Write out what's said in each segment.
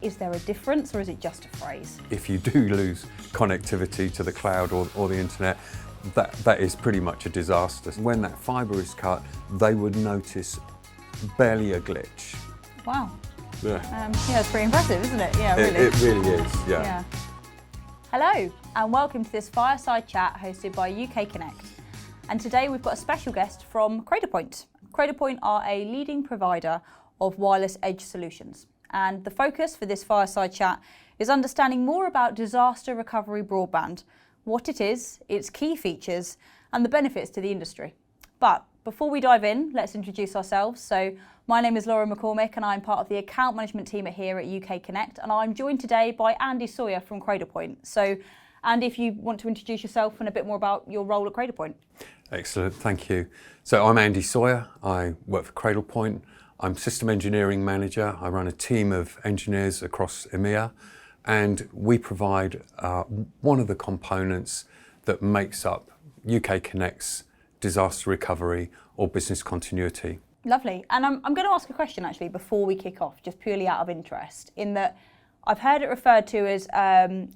is there a difference or is it just a phrase? If you do lose connectivity to the cloud or the internet, that is pretty much a disaster. When that fibre is cut, they would notice barely a glitch. Wow. Yeah. It's pretty impressive, isn't it? Yeah, really. It really is, yeah. Hello, and welcome to this Fireside chat hosted by UK Connect. And today we've got a special guest from Cradlepoint. Cradlepoint are a leading provider of wireless edge solutions. And the focus for this Fireside chat is understanding more about Disaster Recovery Broadband, what it is, its key features, and the benefits to the industry. But before we dive in, let's introduce ourselves. So my name is Laura McCormick and I'm part of the account management team here at UK Connect, and I'm joined today by Andy Sawyer from Cradlepoint. So Andy, if you want to introduce yourself and a bit more about your role at Cradlepoint. Excellent, thank you. So I'm Andy Sawyer, I work for Cradlepoint. I'm System Engineering Manager. I run a team of engineers across EMEA, and we provide one of the components that makes up UK Connect's disaster recovery or business continuity. Lovely. And I'm going to ask a question actually before we kick off, just purely out of interest, in that I've heard it referred to as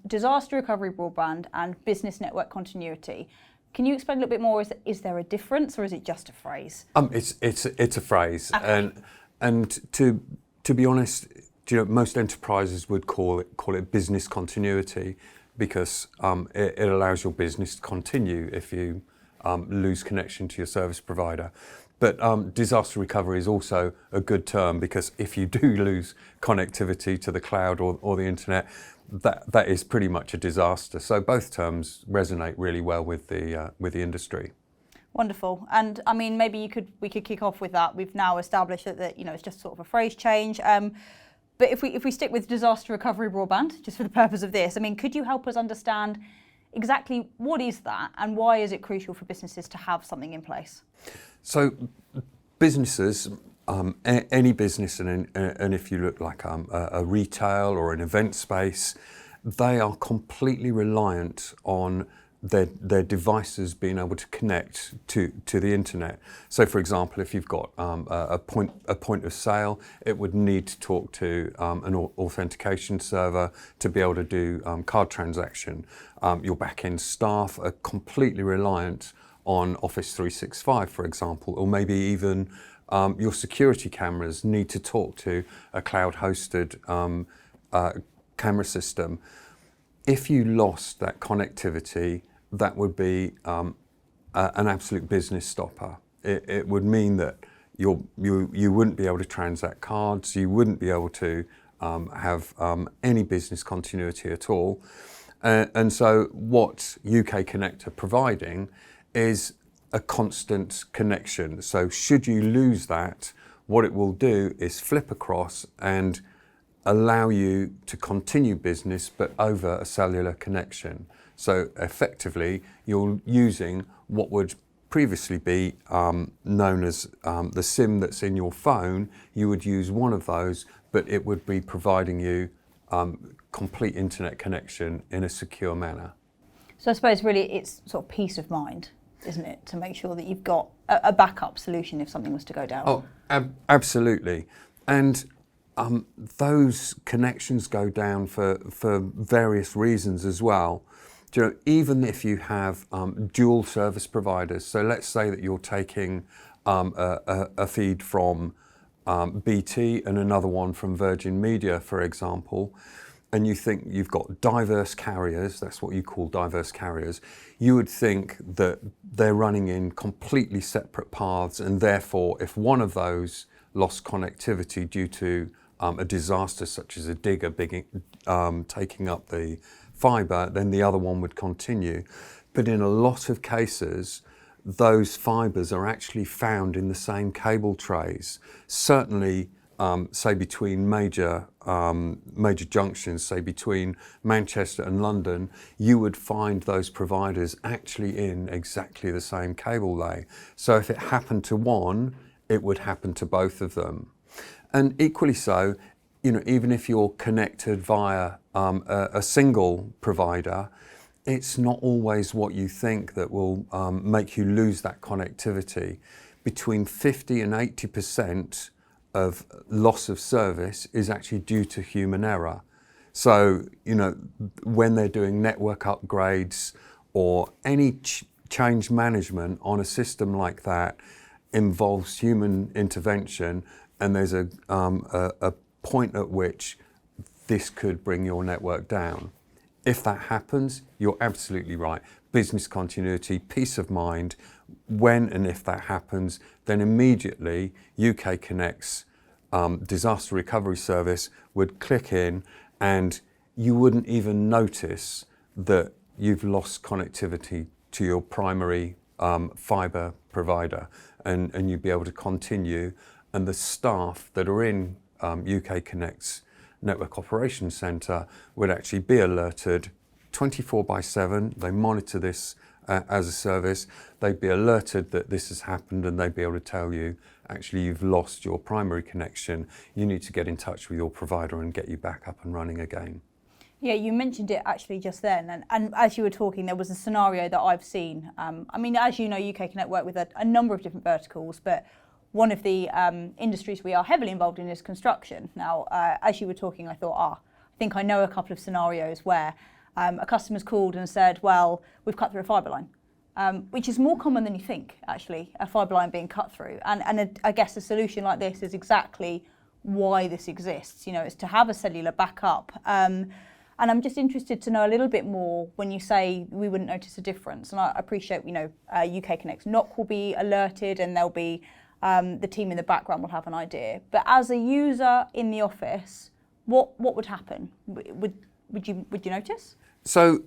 disaster recovery broadband and business network continuity. Can you explain a little bit more? Is there a difference or is it just a phrase? It's a phrase, okay. and to be honest, most enterprises would call it business continuity because it allows your business to continue if you lose connection to your service provider. But disaster recovery is also a good term because if you do lose connectivity to the cloud or the internet, that is pretty much a disaster. So both terms resonate really well with the industry. Wonderful. And I mean, maybe we could kick off with that. We've now established that it's just sort of a phrase change. But if we stick with disaster recovery broadband, just for the purpose of this, I mean, could you help us understand exactly what is that and why is it crucial for businesses to have something in place? So businesses, any business, and if you look like a retail or an event space, they are completely reliant on their devices being able to connect to the internet. So, for example, if you've got a point of sale, it would need to talk to an authentication server to be able to do card transaction. Your back-end staff are completely reliant on Office 365, for example, or maybe even your security cameras need to talk to a cloud-hosted camera system. If you lost that connectivity, that would be an absolute business stopper. It would mean that you wouldn't be able to transact cards, you wouldn't be able to have any business continuity at all. And so what UK Connect are providing is a constant connection. So should you lose that, what it will do is flip across and allow you to continue business but over a cellular connection. So effectively you're using what would previously be known as the SIM that's in your phone. You would use one of those, but it would be providing you complete internet connection in a secure manner. So I suppose really it's sort of peace of mind, isn't it, to make sure that you've got a backup solution if something was to go down? Oh, absolutely. And those connections go down for various reasons as well. Even if you have dual service providers, so let's say that you're taking a feed from BT and another one from Virgin Media, for example, and you think you've got diverse carriers, that's what you call diverse carriers, you would think that they're running in completely separate paths, and therefore if one of those lost connectivity due to a disaster such as a digger taking up the fibre, then the other one would continue. But in a lot of cases, those fibres are actually found in the same cable trays. Certainly, say between major junctions, say between Manchester and London, you would find those providers actually in exactly the same cable lay. So if it happened to one, it would happen to both of them. And equally so, even if you're connected via a single provider, it's not always what you think that will make you lose that connectivity. Between 50 and 80% of loss of service is actually due to human error. So, when they're doing network upgrades or any change management on a system like that involves human intervention, and there's a point at which this could bring your network down. If that happens, you're absolutely right. Business continuity, peace of mind. When and if that happens, then immediately UK Connect's disaster recovery service would click in, and you wouldn't even notice that you've lost connectivity to your primary fibre provider, and you'd be able to continue. And the staff that are in UK Connect's Network Operations Centre would actually be alerted 24/7. They monitor this as a service. They'd be alerted that this has happened, and they'd be able to tell you, actually, you've lost your primary connection. You need to get in touch with your provider and get you back up and running again. Yeah, you mentioned it actually just then, and as you were talking, there was a scenario that I've seen. As you know, UK Connect work with a number of different verticals, but one of the industries we are heavily involved in is construction. Now, as you were talking, I thought, I think I know a couple of scenarios where a customer's called and said, well, we've cut through a fibre line, which is more common than you think, actually, a fibre line being cut through. And I guess a solution like this is exactly why this exists. It's to have a cellular backup. And I'm just interested to know a little bit more when you say we wouldn't notice a difference. And I appreciate, UK Connect's NOC will be alerted, and there'll be the team in the background will have an idea. But as a user in the office, what would happen? Would you notice? So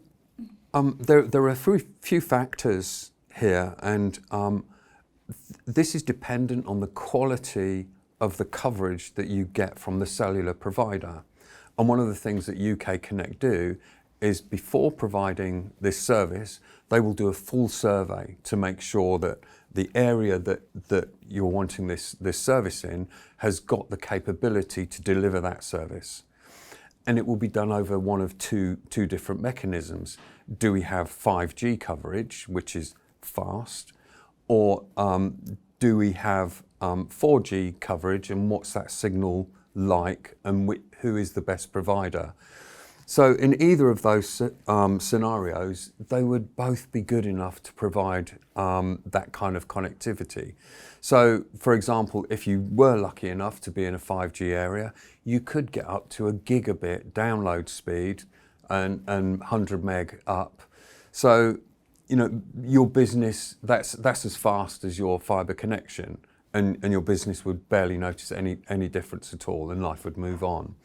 there are a few factors here, and this is dependent on the quality of the coverage that you get from the cellular provider. And one of the things that UK Connect do is, before providing this service, they will do a full survey to make sure that the area that you're wanting this service in has got the capability to deliver that service. And it will be done over one of two different mechanisms. Do we have 5G coverage, which is fast, or do we have 4G coverage, and what's that signal like, and who is the best provider? So in either of those scenarios, they would both be good enough to provide that kind of connectivity. So, for example, if you were lucky enough to be in a 5G area, you could get up to a gigabit download speed and 100 meg up. So, your business, that's as fast as your fibre connection, and your business would barely notice any difference at all, and life would move on.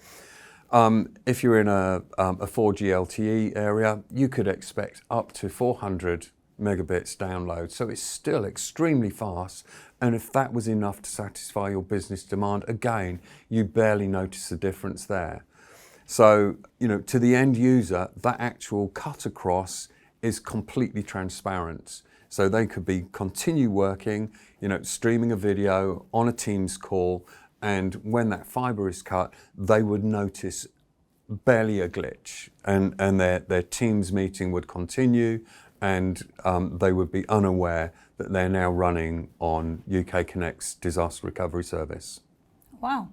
If you're in a 4G LTE area, you could expect up to 400 megabits download. So it's still extremely fast. And if that was enough to satisfy your business demand, again, you barely notice the difference there. So, to the end user, that actual cut across is completely transparent. So they could continue working, streaming a video on a Teams call, and when that fibre is cut, they would notice barely a glitch, and their Teams meeting would continue, and they would be unaware that they're now running on UK Connect's disaster recovery service. Wow.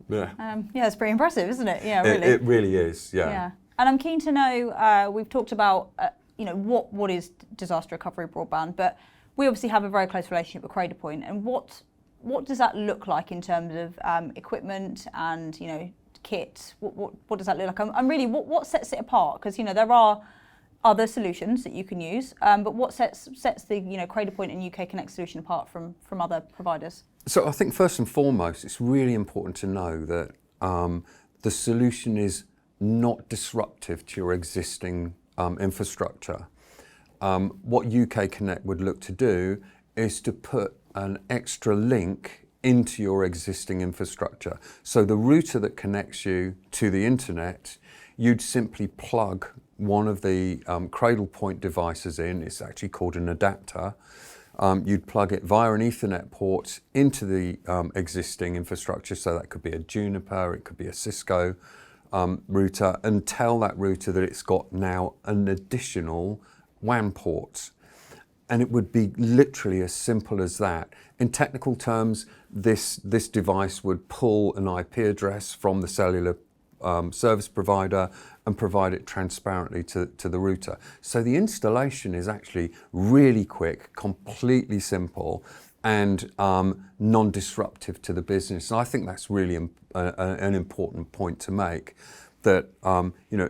Yeah. It's pretty impressive, isn't it? Yeah, really. It really is, yeah. And I'm keen to know, we've talked about, what is disaster recovery broadband, but we obviously have a very close relationship with Cradlepoint, and what does that look like in terms of equipment and, kit? What does that look like? I'm really, what sets it apart? Because, there are other solutions that you can use, but what sets the Cradlepoint and UK Connect solution apart from other providers? So I think first and foremost, it's really important to know that the solution is not disruptive to your existing infrastructure. What UK Connect would look to do is to put an extra link into your existing infrastructure. So the router that connects you to the internet, you'd simply plug one of the Cradlepoint devices in. It's actually called an adapter. You'd plug it via an Ethernet port into the existing infrastructure. So that could be a Juniper, it could be a Cisco router, and tell that router that it's got now an additional WAN port. And it would be literally as simple as that. In technical terms, this device would pull an IP address from the cellular service provider and provide it transparently to the router. So the installation is actually really quick, completely simple, and non-disruptive to the business. And I think that's really an important point to make, that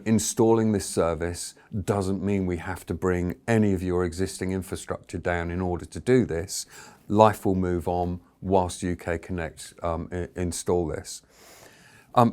installing this service doesn't mean we have to bring any of your existing infrastructure down in order to do this. Life will move on whilst UK Connect install this.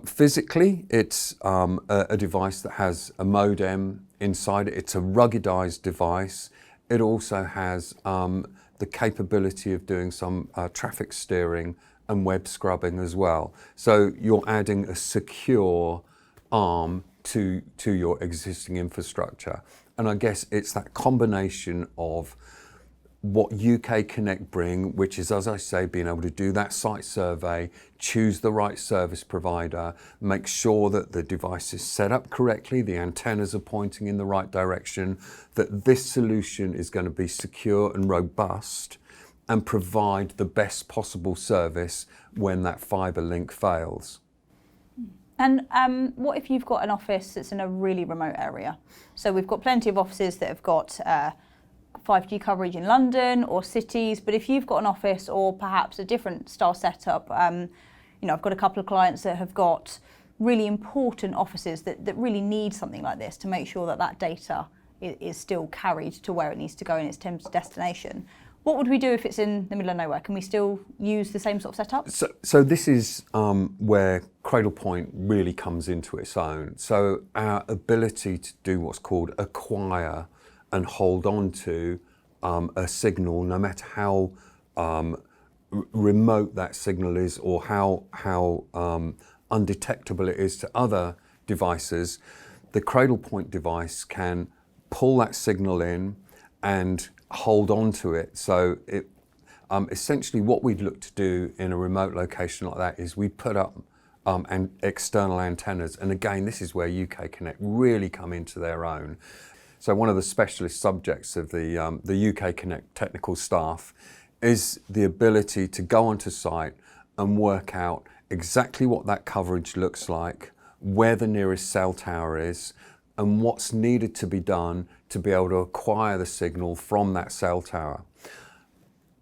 Physically, it's a device that has a modem inside it. It's a ruggedized device. It also has the capability of doing some traffic steering and web scrubbing as well. So you're adding a secure arm to your existing infrastructure. And I guess it's that combination of what UK Connect bring, which is, as I say, being able to do that site survey, choose the right service provider, make sure that the device is set up correctly, the antennas are pointing in the right direction, that this solution is going to be secure and robust and provide the best possible service when that fibre link fails. And what if you've got an office that's in a really remote area? So we've got plenty of offices that have got 5G coverage in London or cities, but if you've got an office or perhaps a different style setup, I've got a couple of clients that have got really important offices that really need something like this to make sure that that data is still carried to where it needs to go in its destination. What would we do if it's in the middle of nowhere? Can we still use the same sort of setup? So this is where Cradlepoint really comes into its own. So our ability to do what's called acquire and hold on to a signal, no matter how remote that signal is or how undetectable it is to other devices, the Cradlepoint device can pull that signal in and hold on to it. So it essentially what we'd look to do in a remote location like that is we put up external antennas. And again, this is where UK Connect really come into their own. So one of the specialist subjects of the UK Connect technical staff is the ability to go onto site and work out exactly what that coverage looks like, where the nearest cell tower is, and what's needed to be done to be able to acquire the signal from that cell tower.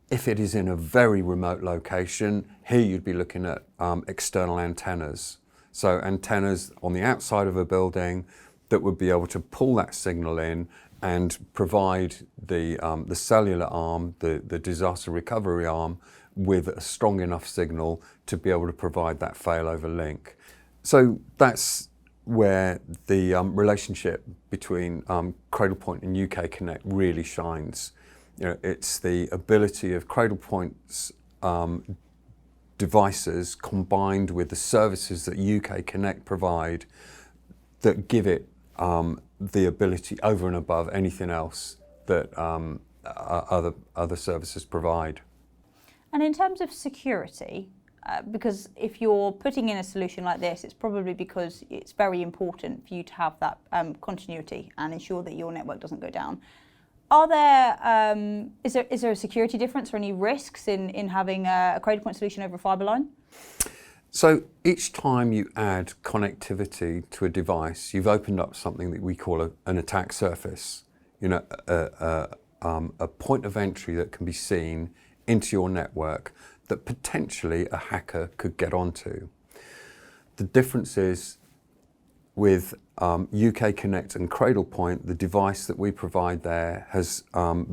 If it is in a very remote location, here you'd be looking at external antennas. So antennas on the outside of a building that would be able to pull that signal in and provide the cellular arm, the disaster recovery arm, with a strong enough signal to be able to provide that failover link. So that's where the relationship between Cradlepoint and UK Connect really shines. It's the ability of Cradlepoint's devices combined with the services that UK Connect provide that give it the ability over and above anything else that other services provide. And in terms of security, because if you're putting in a solution like this, it's probably because it's very important for you to have that continuity and ensure that your network doesn't go down. Are there, is there a security difference or any risks in having a Cradlepoint solution over a fibre line? So each time you add connectivity to a device, you've opened up something that we call an attack surface. A point of entry that can be seen into your network that potentially a hacker could get onto. The difference is with UK Connect and Cradlepoint, the device that we provide there has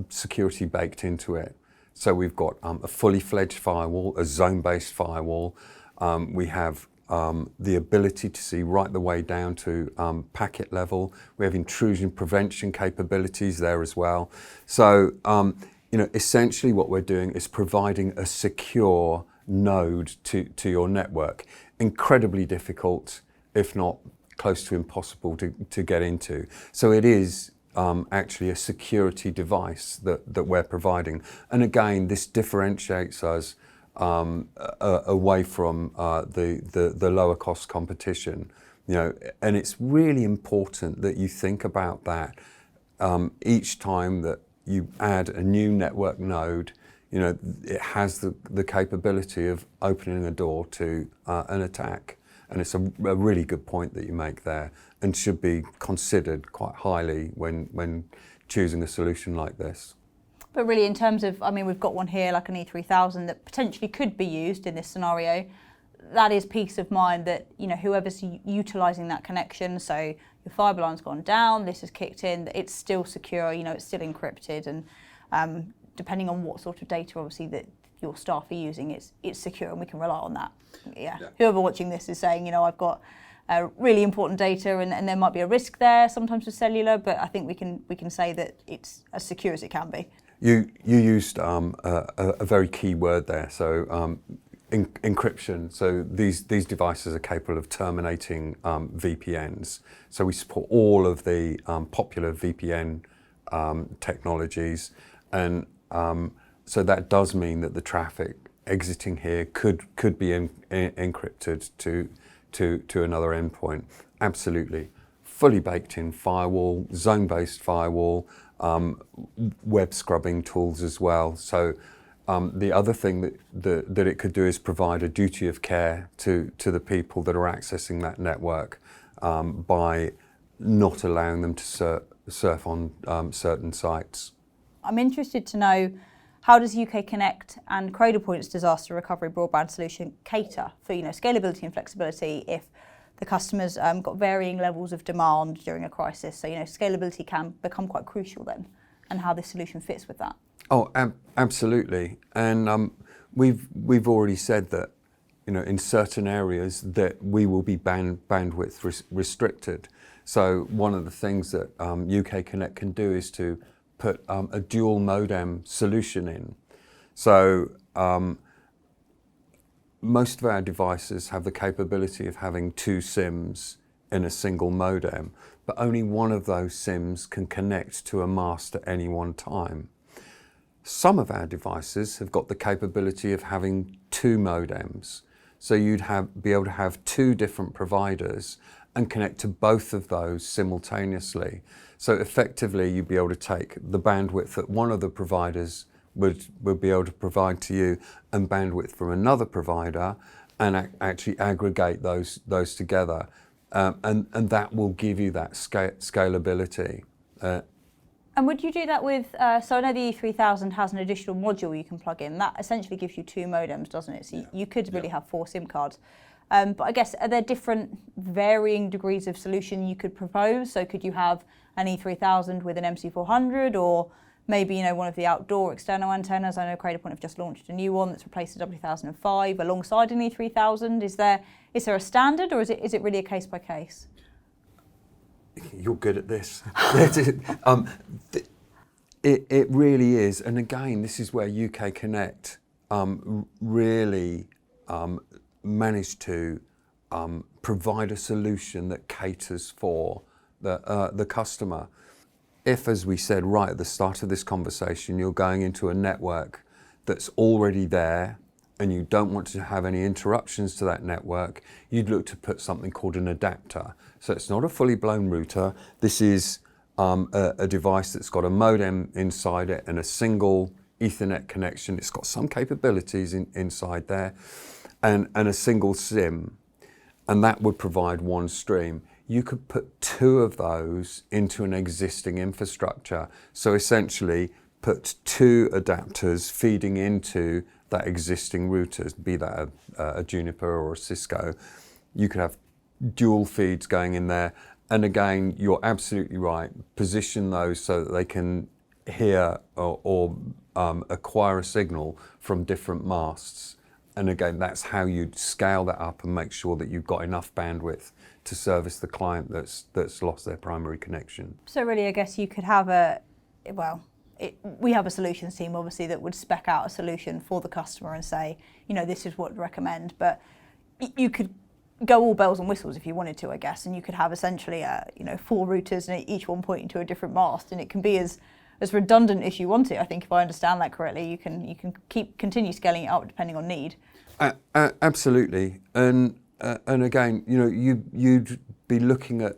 security baked into it. So we've got a fully fledged firewall, a zone-based firewall. We have the ability to see right the way down to packet level. We have intrusion prevention capabilities there as well. So, essentially what we're doing is providing a secure node to your network. Incredibly difficult, if not close to impossible to get into. So it is actually a security device that we're providing. And again, this differentiates us away from the lower cost competition, and it's really important that you think about that each time that you add a new network node, it has the capability of opening a door to an attack. And it's a really good point that you make there, and should be considered quite highly when choosing a solution like this. But really, in terms of, we've got one here, like an E3000, that potentially could be used in this scenario. That is peace of mind that, whoever's utilising that connection, so your fibre line's gone down, this has kicked in, it's still secure, it's still encrypted, and depending on what sort of data, obviously, that your staff are using, it's secure, and we can rely on that. Yeah. Whoever watching this is saying, I've got really important data, and there might be a risk there sometimes with cellular, but I think we can say that it's as secure as it can be. You used a very key word there, so encryption. So these devices are capable of terminating VPNs. So we support all of the popular VPN technologies, and so that does mean that the traffic exiting here could be encrypted to another endpoint. Absolutely, fully baked in firewall, zone-based firewall. Web scrubbing tools as well. So the other thing that it could do is provide a duty of care to the people that are accessing that network by not allowing them to surf on certain sites. I'm interested to know, how does UK Connect and Cradlepoint's disaster recovery broadband solution cater for scalability and flexibility if the customers got varying levels of demand during a crisis? So scalability can become quite crucial then, and how this solution fits with that. Oh, absolutely. And we've already said that in certain areas that we will be bandwidth restricted. So one of the things that UK Connect can do is to put a dual modem solution in. So most of our devices have the capability of having 2 SIMs in a single modem, but only one of those SIMs can connect to a mast at any one time. Some of our devices have got the capability of having 2 modems. So you'd be able to have 2 different providers and connect to both of those simultaneously. So effectively, you'd be able to take the bandwidth that one of the providers would be able to provide to you, and bandwidth from another provider, and actually aggregate those together, and that will give you that scalability. And would you do that with, so I know the E3000 has an additional module you can plug in. That essentially gives you 2 modems, doesn't it? So you could really have 4 SIM cards. But I guess, are there different varying degrees of solution you could propose? So could you have an E3000 with an MC400, or maybe one of the outdoor external antennas? I know Cradlepoint have just launched a new one that's replaced the W1005 alongside an E3000. Is there a standard, or is it really a case by case? You're good at this. It really is, and again, this is where UK Connect really managed to provide a solution that caters for the customer. If, as we said right at the start of this conversation, you're going into a network that's already there and you don't want to have any interruptions to that network, you'd look to put something called an adapter. So it's not a fully blown router. This is a device that's got a modem inside it and a single Ethernet connection. It's got some capabilities inside there, and a single SIM, and that would provide 1 stream. You could put 2 of those into an existing infrastructure. So essentially put 2 adapters feeding into that existing routers, be that a Juniper or a Cisco. You could have dual feeds going in there. And again, you're absolutely right. Position those so that they can hear or acquire a signal from different masts. And again, that's how you'd scale that up and make sure that you've got enough bandwidth to service the client that's lost their primary connection. So really, I guess you could have we have a solutions team, obviously, that would spec out a solution for the customer and say, this is what I'd recommend. But you could go all bells and whistles if you wanted to, I guess, and you could have essentially 4 routers and each one pointing to a different mast, and it can be as redundant as you want it. I think, if I understand that correctly, you can continue scaling it up depending on need. Absolutely, and again, you'd be looking at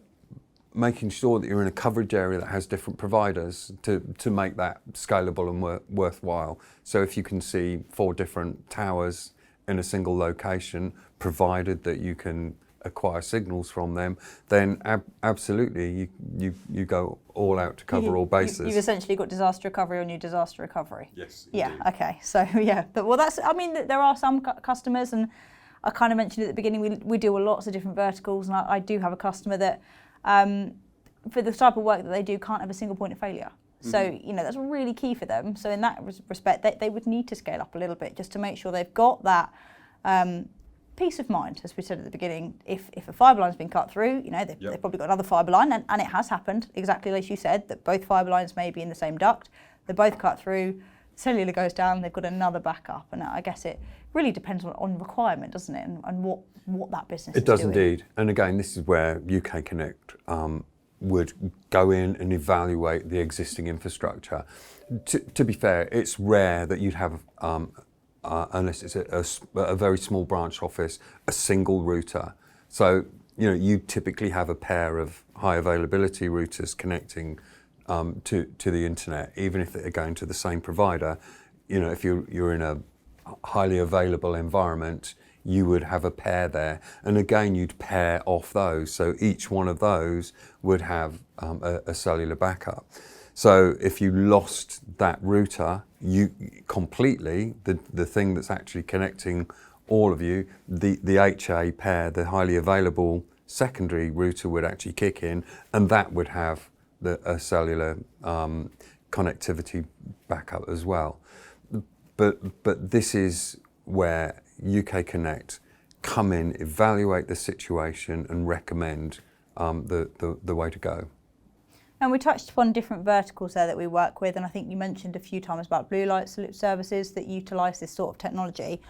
making sure that you're in a coverage area that has different providers to make that scalable and worthwhile. So if you can see 4 different towers in a single location, provided that you can acquire signals from them, then absolutely you go all out to cover all bases. You've essentially got disaster recovery on your disaster recovery. Yes. Yeah. Indeed. Okay. So yeah. Well, that's. I mean, there are some customers, and I kind of mentioned at the beginning, we deal with lots of different verticals, and I do have a customer that, for the type of work that they do, can't have a single point of failure. So, that's really key for them. So in that respect, they would need to scale up a little bit just to make sure they've got that peace of mind, as we said at the beginning. If a fibre line's been cut through, they've probably got another fibre line, and it has happened, exactly as you said, that both fibre lines may be in the same duct, they're both cut through, cellular goes down, they've got another backup. And I guess it really depends on requirement, doesn't it, and what that business is doing. It does indeed. And again, this is where UK Connect would go in and evaluate the existing infrastructure. To be fair, it's rare that you'd have, unless it's a very small branch office, a single router. So, you typically have a pair of high availability routers connecting to the internet, even if they're going to the same provider. If you're in a highly available environment, you would have a pair there, and again you'd pair off those, so each one of those would have a cellular backup. So if you lost that router, the thing that's actually connecting all of you, the HA pair, the highly available secondary router would actually kick in, and that would have a cellular connectivity backup as well. But this is where UK Connect come in, evaluate the situation, and recommend the way to go. And we touched upon different verticals there that we work with, and I think you mentioned a few times about blue light services that utilise this sort of technology.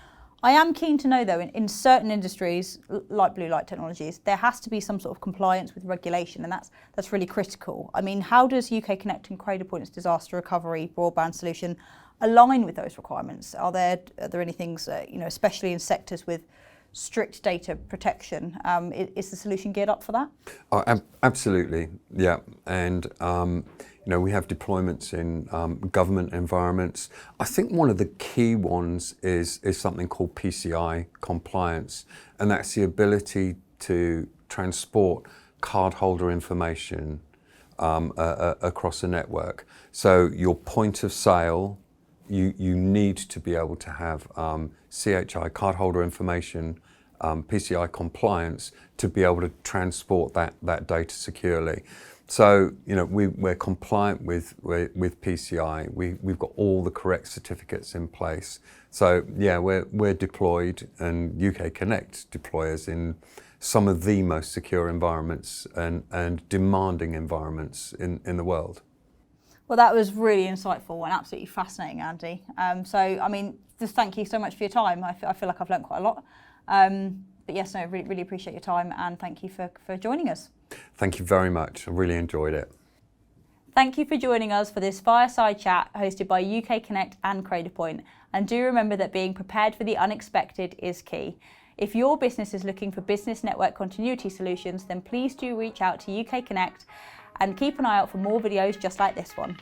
I am keen to know, though, in certain industries, like blue light technologies, there has to be some sort of compliance with regulation, and that's really critical. I mean, how does UK Connect and Cradlepoint's disaster recovery broadband solution align with those requirements? Are there any things, especially in sectors with strict data protection, is the solution geared up for that? Oh, absolutely, yeah. And we have deployments in government environments. I think one of the key ones is something called PCI compliance, and that's the ability to transport cardholder information across a network. So your point of sale, you need to be able to have CHI, cardholder information, PCI compliance, to be able to transport that data securely. So we're compliant with PCI. We've got all the correct certificates in place. So yeah, we're deployed, and UK Connect deploys in some of the most secure environments and demanding environments in the world. Well, that was really insightful and absolutely fascinating, Andy. So, I mean, just thank you so much for your time. I feel like I've learned quite a lot. But yes, I really appreciate your time, and thank you for joining us. Thank you very much. I really enjoyed it. Thank you for joining us for this Fireside Chat hosted by UK Connect and Cradlepoint. And do remember that being prepared for the unexpected is key. If your business is looking for business network continuity solutions, then please do reach out to UK Connect and keep an eye out for more videos just like this one.